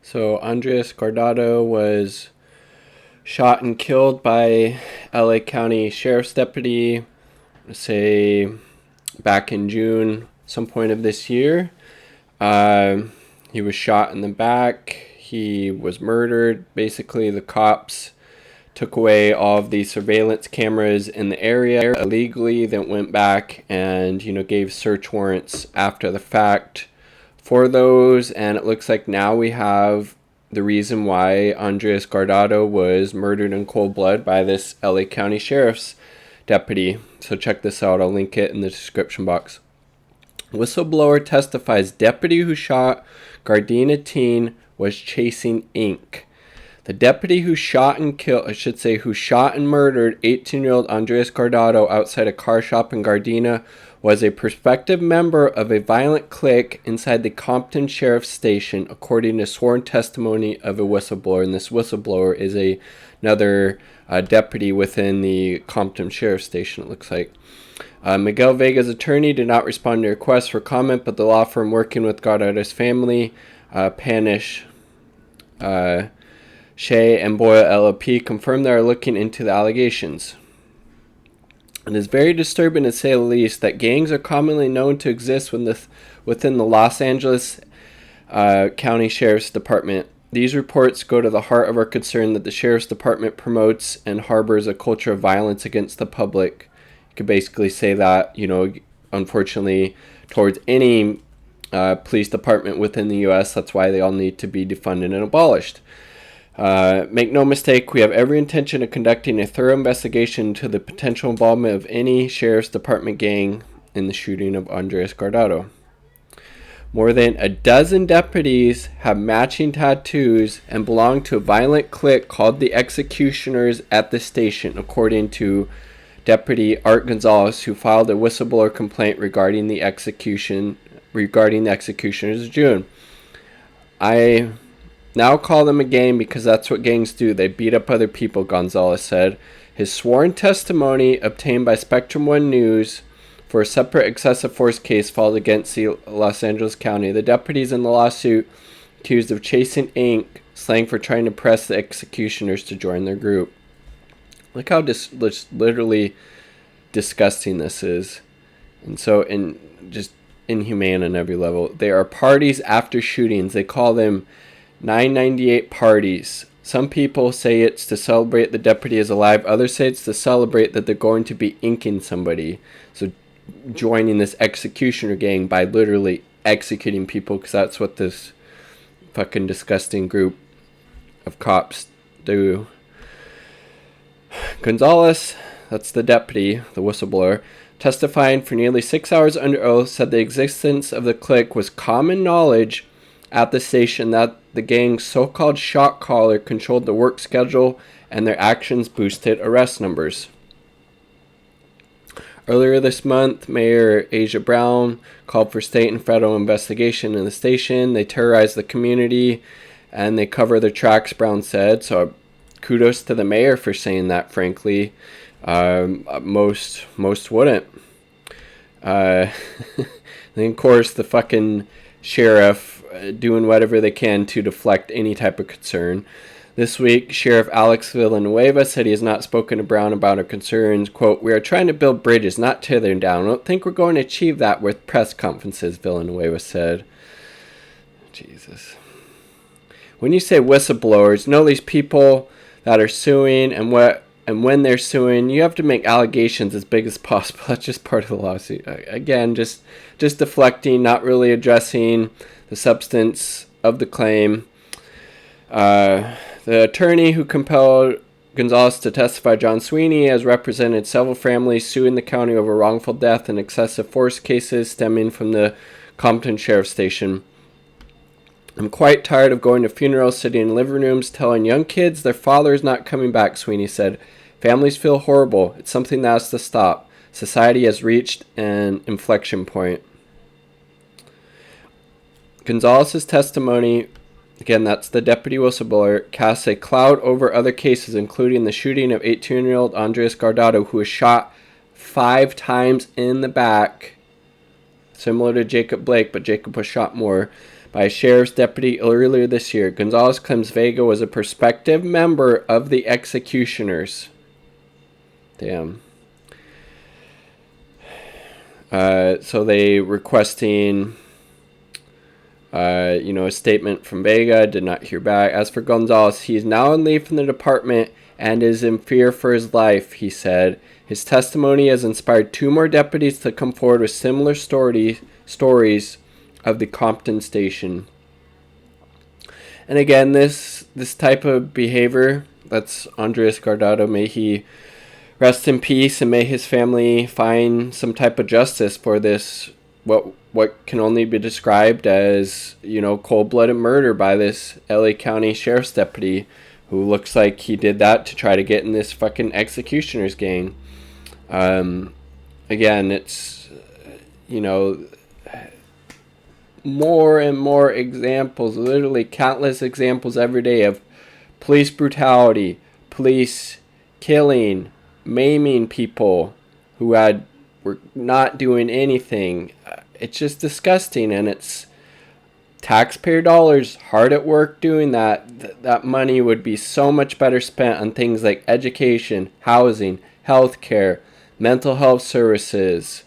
So Andres Guardado was shot and killed by LA County Sheriff's Deputy, say back in June, some point of this year. He was shot in the back. He was murdered. Basically, the cops took away all of the surveillance cameras in the area illegally, then went back and, gave search warrants after the fact for those. And it looks like now we have the reason why Andres Guardado was murdered in cold blood by this LA County Sheriff's deputy. So check this out. I'll link it in the description box. Whistleblower testifies deputy who shot Gardena teen was chasing ink. The deputy who shot and murdered 18-year-old Andres Guardado outside a car shop in Gardena was a prospective member of a violent clique inside the Compton Sheriff's Station, according to sworn testimony of a whistleblower. And this whistleblower is another deputy within the Compton Sheriff's Station, it looks like. Miguel Vega's attorney did not respond to requests for comment, but the law firm working with Guardado's family, Panish, Shea and Boyle LLP, confirmed they are looking into the allegations. It is very disturbing, to say the least, that gangs are commonly known to exist within the Los Angeles County Sheriff's Department. These reports go to the heart of our concern that the Sheriff's Department promotes and harbors a culture of violence against the public. You could basically say that, unfortunately, towards any police department within the U.S., that's why they all need to be defunded and abolished. Make no mistake, we have every intention of conducting a thorough investigation into the potential involvement of any Sheriff's Department gang in the shooting of Andres Guardado. More than a dozen deputies have matching tattoos and belong to a violent clique called the Executioners at the station, according to Deputy Art Gonzalez, who filed a whistleblower complaint regarding the executioners in June. I now call them a gang because that's what gangs do. They beat up other people, Gonzalez said. His sworn testimony obtained by Spectrum One News for a separate excessive force case filed against the Los Angeles County. The deputies in the lawsuit accused of chasing ink, slang for trying to press the executioners to join their group. Look how literally disgusting this is. And so, just inhumane on every level. They are parties after shootings. They call them 998 parties. Some people say it's to celebrate the deputy is alive. Others say it's to celebrate that they're going to be inking somebody. So joining this executioner gang by literally executing people, because that's what this fucking disgusting group of cops do. Gonzalez, that's the deputy, the whistleblower, testifying for nearly 6 hours under oath, said the existence of the clique was common knowledge at the station, that the gang's so-called shot caller controlled the work schedule and their actions boosted arrest numbers. Earlier this month, Mayor Asia Brown called for state and federal investigation in the station. They terrorized the community and they cover their tracks, Brown said. So kudos to the mayor for saying that, frankly. Most wouldn't. Then, of course, the fucking sheriff doing whatever they can to deflect any type of concern. This week, Sheriff Alex Villanueva said he has not spoken to Brown about her concerns. Quote, "We are trying to build bridges, not tear them down. I don't think we're going to achieve that with press conferences," Villanueva said. Jesus. When you say whistleblowers, know these people that are suing and when they're suing, you have to make allegations as big as possible. That's just part of the lawsuit. Again, just deflecting, not really addressing the substance of the claim. The attorney who compelled Gonzalez to testify, John Sweeney, has represented several families suing the county over wrongful death and excessive force cases stemming from the Compton Sheriff's Station. "I'm quite tired of going to funerals, sitting in living rooms, telling young kids their father is not coming back," Sweeney said. "Families feel horrible. It's something that has to stop. Society has reached an inflection point." Gonzalez's testimony, again, that's the deputy whistleblower, casts a cloud over other cases, including the shooting of 18-year-old Andres Guardado, who was shot 5 times in the back, similar to Jacob Blake, but Jacob was shot more, by a sheriff's deputy earlier this year. Gonzalez claims Vega was a prospective member of the executioners. Damn. So they requesting, a statement from Vega. Did not hear back. As for Gonzalez, he is now on leave from the department and is in fear for his life, he said. His testimony has inspired 2 more deputies to come forward with similar stories of the Compton station. And again, this type of behavior, that's Andres Guardado. May he rest in peace, and may his family find some type of justice for this, what can only be described as, cold-blooded murder by this LA County Sheriff's deputy, who looks like he did that to try to get in this fucking executioners gang. Again, it's, more and more examples, literally countless examples every day of police brutality, police killing, maiming people who were not doing anything. It's just disgusting, and it's taxpayer dollars hard at work doing that. That money would be so much better spent on things like education, housing, healthcare, mental health services,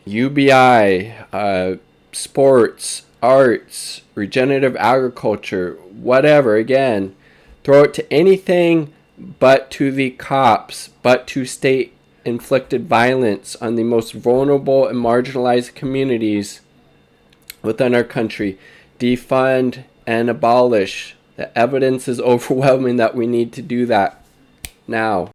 UBI, sports, arts, regenerative agriculture, whatever. Again, throw it to anything but to the cops, but to state-inflicted violence on the most vulnerable and marginalized communities within our country. Defund and abolish. The evidence is overwhelming that we need to do that now.